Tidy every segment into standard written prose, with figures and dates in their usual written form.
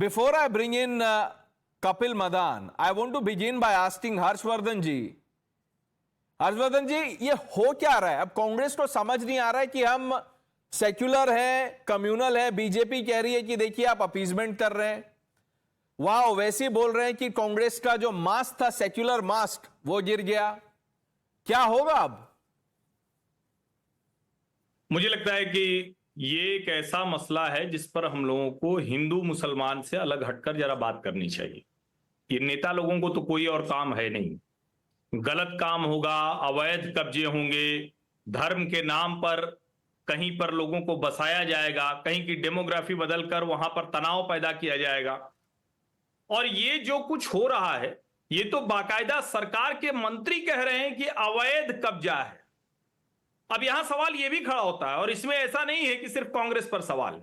Before I bring in Kapil Madan, I want to begin by asking Harshvardhan जी। हर्षवर्धन जी, ये हो क्या रहा है? अब कांग्रेस को समझ नहीं आ रहा है कि हम सेक्युलर है, कम्युनल है। बीजेपी कह रही है कि देखिए आप अपीजमेंट कर रहे हैं, वहां ओवैसी बोल रहे हैं कि कांग्रेस का जो मास्क था, सेक्युलर मास्क, वो गिर गया। क्या होगा अब? मुझे लगता है कि ये एक ऐसा मसला है जिस पर हम लोगों को हिंदू मुसलमान से अलग हटकर जरा बात करनी चाहिए। ये नेता लोगों को तो कोई और काम है नहीं, गलत काम होगा, अवैध कब्जे होंगे, धर्म के नाम पर कहीं पर लोगों को बसाया जाएगा, कहीं की डेमोग्राफी बदलकर वहां पर तनाव पैदा किया जाएगा। और ये जो कुछ हो रहा है, ये तो बाकायदा सरकार के मंत्री कह रहे हैं कि अवैध कब्जा है। अब यहां सवाल यह भी खड़ा होता है, और इसमें ऐसा नहीं है कि सिर्फ कांग्रेस पर सवाल है,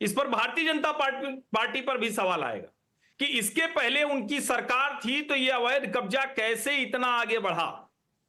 इस पर भारतीय जनता पार्टी पर भी सवाल आएगा कि इसके पहले उनकी सरकार थी तो यह अवैध कब्जा कैसे इतना आगे बढ़ा।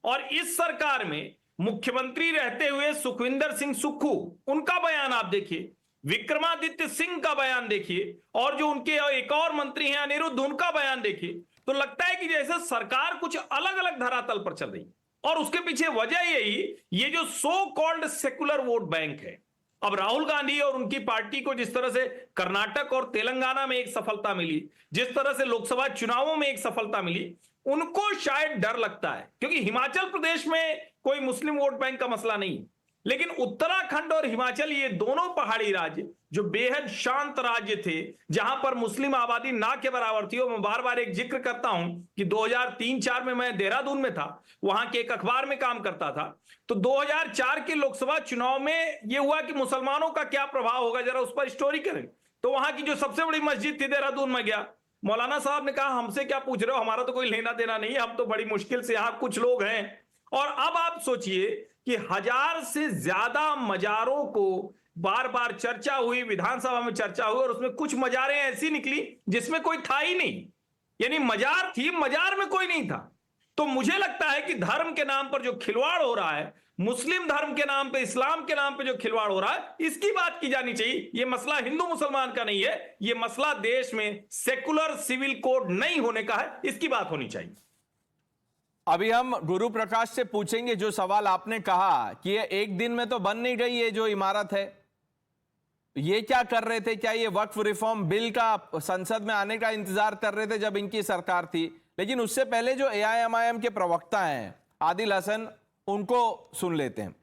और इस सरकार में मुख्यमंत्री रहते हुए सुखविंदर सिंह सुक्खू, उनका बयान आप देखिए, विक्रमादित्य सिंह का बयान देखिए, और जो उनके एक और मंत्री हैं अनिरुद्ध, उनका बयान देखिए, तो लगता है कि जैसे सरकार कुछ अलग अलग धरातल पर चल रही है। और उसके पीछे वजह यही, ये जो so called secular vote bank है। अब राहुल गांधी और उनकी पार्टी को जिस तरह से कर्नाटक और तेलंगाना में एक सफलता मिली, जिस तरह से लोकसभा चुनावों में एक सफलता मिली, उनको शायद डर लगता है, क्योंकि हिमाचल प्रदेश में कोई मुस्लिम वोट बैंक का मसला नहीं, लेकिन उत्तराखंड और हिमाचल, ये दोनों पहाड़ी राज्य जो बेहद शांत राज्य थे, जहां पर मुस्लिम आबादी ना के बराबर थी। और मैं बार बार एक जिक्र करता हूं कि 2003-4 में मैं देहरादून में था, वहां के एक अखबार में काम करता था। तो 2004 के लोकसभा चुनाव में यह हुआ कि मुसलमानों का क्या प्रभाव होगा, जरा उस पर स्टोरी करें। तो वहां की जो सबसे बड़ी मस्जिद थी देहरादून में गया, मौलाना साहब ने कहा हमसे क्या पूछ रहे हो, हमारा तो कोई लेना देना नहीं है, हम तो बड़ी मुश्किल से यहां कुछ लोग हैं। और अब आप सोचिए कि 1000 से ज्यादा मजारों को बार बार चर्चा हुई, विधानसभा में चर्चा हुई, और उसमें कुछ मजारें ऐसी निकली जिसमें कोई था ही नहीं, यानी मजार थी, मजार में कोई नहीं था। तो मुझे लगता है कि धर्म के नाम पर जो खिलवाड़ हो रहा है, मुस्लिम धर्म के नाम पे, इस्लाम के नाम पे जो खिलवाड़ हो रहा है, इसकी बात की जानी चाहिए। यह मसला हिंदू मुसलमान का नहीं है, यह मसला देश में सेकुलर सिविल कोड नहीं होने का है, इसकी बात होनी चाहिए। अभी हम गुरु प्रकाश से पूछेंगे जो सवाल आपने कहा कि ये एक दिन में तो बन नहीं गई ये जो इमारत है, ये क्या कर रहे थे? क्या ये वक्फ रिफॉर्म बिल का संसद में आने का इंतजार कर रहे थे जब इनकी सरकार थी? लेकिन उससे पहले जो एआईएमआईएम के प्रवक्ता हैं आदिल हसन, उनको सुन लेते हैं।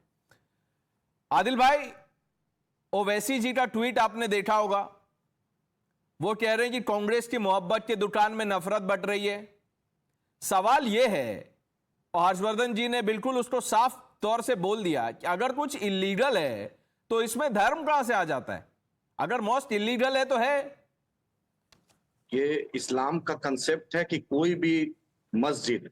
आदिल भाई, ओवैसी जी का ट्वीट आपने देखा होगा, वो कह रहे हैं कि कांग्रेस की मोहब्बत की दुकान में नफरत बट रही है। सवाल यह है, और हर्षवर्धन जी ने बिल्कुल उसको साफ तौर से बोल दिया कि अगर कुछ इलीगल है तो इसमें धर्म कहां से आ जाता है? अगर मोस्ट इलीगल है तो है। ये इस्लाम का कंसेप्ट है कि कोई भी मस्जिद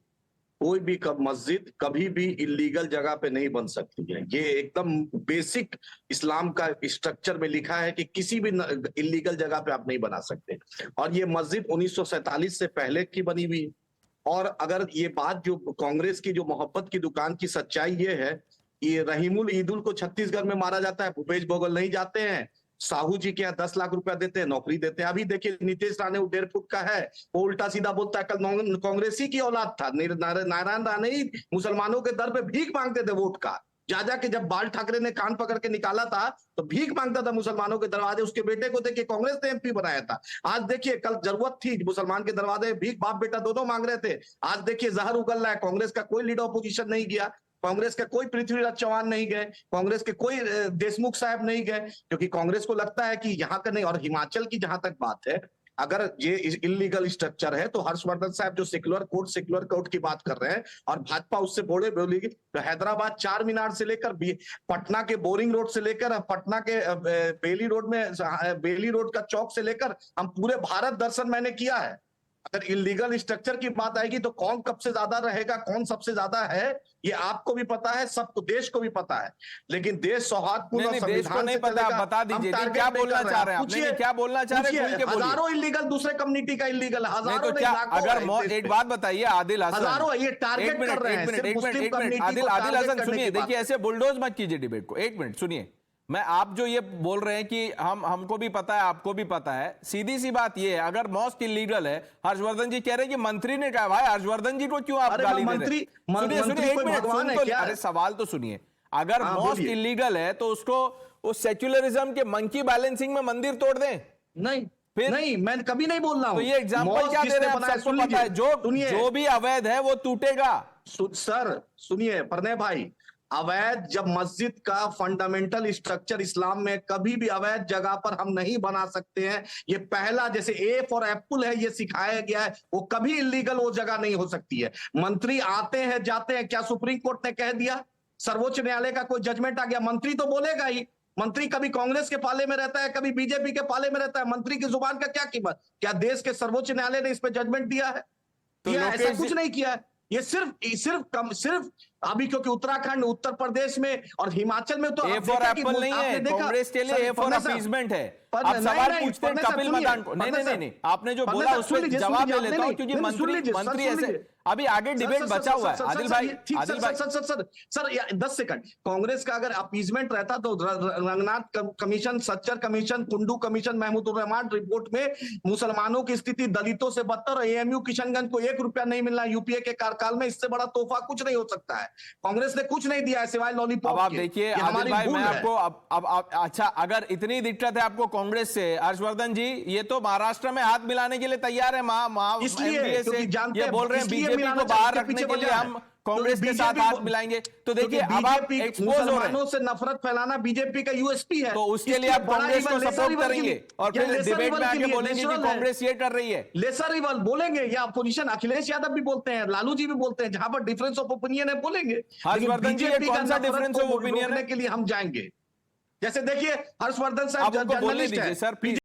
कभी भी इलीगल जगह पे नहीं बन सकती है। ये एकदम बेसिक इस्लाम का स्ट्रक्चर में लिखा है कि किसी भी इलीगल जगह पे आप नहीं बना सकते। और ये मस्जिद 1947 से पहले की बनी हुई है। और अगर ये बात जो कांग्रेस की जो मोहब्बत की दुकान की सच्चाई ये है, ये रहीमुल ईदुल को छत्तीसगढ़ में मारा जाता है, भूपेश बघेल नहीं जाते हैं, साहू जी के यहाँ 10 लाख रुपया देते हैं, नौकरी देते हैं। अभी देखिए नीतीश राणे 1.5 फुट का है, वो उल्टा सीधा बोलता है कल कांग्रेसी की औलाद था। नारायण राणे ही मुसलमानों के दर पे भीख मांगते थे वोट का। जा के जब बाल ठाकरे ने कान पकड़ के निकाला था तो भीख मांगता था मुसलमानों के दरवाजे। उसके बेटे को देखिए कांग्रेस ने एमपी बनाया था। आज देखिए कल जरूरत थी, मुसलमान के दरवाजे भीख बाप बेटा दोनों मांग रहे थे। आज देखिए जहर उगल रहा है, कांग्रेस का कोई लीडर ऑपोजिशन नहीं गया, कांग्रेस के कोई पृथ्वीराज चौहान नहीं गए, कांग्रेस के कोई देशमुख साहब नहीं गए, क्योंकि कांग्रेस को लगता है कि यहाँ का नहीं। और हिमाचल की जहां तक बात है, अगर ये इलीगल स्ट्रक्चर है तो हर्षवर्धन साहब जो सेक्युलर कोर्ट की बात कर रहे हैं और भाजपा उससे बोलेगी तो हैदराबाद चार मीनार से लेकर पटना के बोरिंग रोड से लेकर पटना के बेली रोड का चौक से लेकर हम पूरे भारत दर्शन मैंने किया है। अगर इलीगल स्ट्रक्चर की बात आएगी तो कौन कब से ज्यादा रहेगा, कौन सबसे ज्यादा है, ये आपको भी पता है, सबको, देश को भी पता है। लेकिन देश सौहार्दपूर्ण और संविधान से चलेगा। बता दीजिए क्या बोलना चाह रहे हैं, क्या बोलना चाह रहे हैं? हजारों इलीगल दूसरे कम्युनिटी का इलीगल, हजारों नहीं, अगर एक बात बताइए आदिल हसन, हजारों ये टारगेट कर रहे हैं। आदिल हसन सुनिए, देखिए ऐसे बुलडोज मत कीजिए डिबेट को। एक मिनट सुनिए, मैं आप जो ये बोल रहे हैं कि हमको भी पता है, आपको भी पता है, सीधी सी बात ये है, अगर मॉस्क इलीगल है, हर्षवर्धन जी कह रहे हैं कि मंत्री ने कहा, भाई हर्षवर्धन जी को क्यों आप अरे गाली दे मंत्री रहे हैं? सुनिए सुनिए, एक कोई मिनट भगवान सुन है तो, क्या? अरे सवाल तो सुनिए। अगर हाँ, मॉस्क बोलिए। इलीगल है तो उसको वो सेक्युलरिज्म के मंकी बैलेंसिंग में मंदिर तोड़ दें। नहीं फिर? नहीं, मैं कभी नहीं बोल रहा हूं। तो ये एग्जाम्पल मॉस्क क्या दे किसने रहे हैं आप? बनाया? सबको सुन पता लीजिए, है, सुनिए। जो भी अवैध है वो टूटेगा। सर सुनिए प्रणय भाई, अवैध जब मस्जिद का फंडामेंटल स्ट्रक्चर इस्लाम में कभी भी अवैध जगह पर हम नहीं बना सकते हैं। ये पहला, जैसे ए फॉर एप्पल है, ये सिखाया गया है, वो कभी इलीगल वो जगह नहीं हो सकती है। मंत्री आते हैं जाते हैं, क्या सुप्रीम कोर्ट ने कह दिया? सर्वोच्च न्यायालय का कोई जजमेंट आ गया, मंत्री तो बोलेगा ही। मंत्री कभी कांग्रेस के पाले में रहता है, कभी बीजेपी के पाले में रहता है। मंत्री की जुबान का क्या कीमत? क्या देश के सर्वोच्च न्यायालय ने इस पे जजमेंट दिया है? तो या ऐसा लोकेश कुछ जी- नहीं किया है। ये सिर्फ अभी, क्योंकि उत्तराखंड, उत्तर प्रदेश में और हिमाचल में तो ए आप फॉर देखा कि एप्पल नहीं आपने है, देखा- कांग्रेस के लिए सर, ए फॉर पन्ना साहब, अपीजमेंट है। पर आप नहीं, सवाल नहीं, पूछते हैं पन्ना साहब, कपिल सुनिए, मदान को। नहीं पन्ना नहीं साहब, नहीं, आपने जो पन्ना बोला साहब, उस सुन पर लीजिए, जवाब दे सुन लीजिए, लेता हूं, नहीं, क्योंकि नहीं, सुन लीजिए, सर, मंत्री सुन ऐसे लीजिए। अभी आगे डिबेट बचा हुआ है। आदिल भाई, आदिल भाई, सर 10 सेकंड। कांग्रेस का अगर अपीजमेंट रहता तो Ranganath commission, Sachar commission, Kundu commission, Mahmoodur Rahman report में मुसलमानों की स्थिति दलितों से बदतर, एएमयू किशनगंज को 1 रुपया नहीं मिलना यूपीए के कार्यकाल में, इससे बड़ा तोहफा कुछ नहीं हो सकता है। कांग्रेस ने कुछ नहीं दिया है सिवाय लॉलीपॉप अब आप के। देखिए ये आदिल हमारी भाई, भूल मैं है। आपको अब अच्छा, अगर इतनी दिक्कत है आपको कांग्रेस से, हर्षवर्धन जी ये तो महाराष्ट्र में हाथ मिलाने के लिए तैयार है, इसलिए, एमडीए से क्योंकि जानते ये हैं, बोल रहे हैं इसलिए बीजेपी मिलाना को बाहर चाहते हैं, रखने पीछे के लिए वजह हम है। कांग्रेस के साथ हाथ मिलाएंगे। तो देखिए अब आप एक्सपोज हो रहे मुसलमानों हैं, से नफरत फैलाना बीजेपी का यूएसपी है। तो उसके लिए आप कांग्रेस को सपोर्ट करेंगे और फिर डिबेट में आके बोलेंगे कि कांग्रेस ये कर रही है। लेसर इवल बोलेंगे, या अपोजिशन अखिलेश यादव भी बोलते हैं, लालू जी भी बोलते हैं, जहां पर डिफरेंस ऑफ ओपिनियन है बोलेंगे। हर्षवर्धन जी, ये बीजेपी का कौन सा नफरत difference को of opinion है? रोकने के लिए हम जाएंगे। जैसे देखिए, हर्षवर्धन साहब आप उनको बोलने जर्नलिस्ट दीजिए है, सर, प्लीज।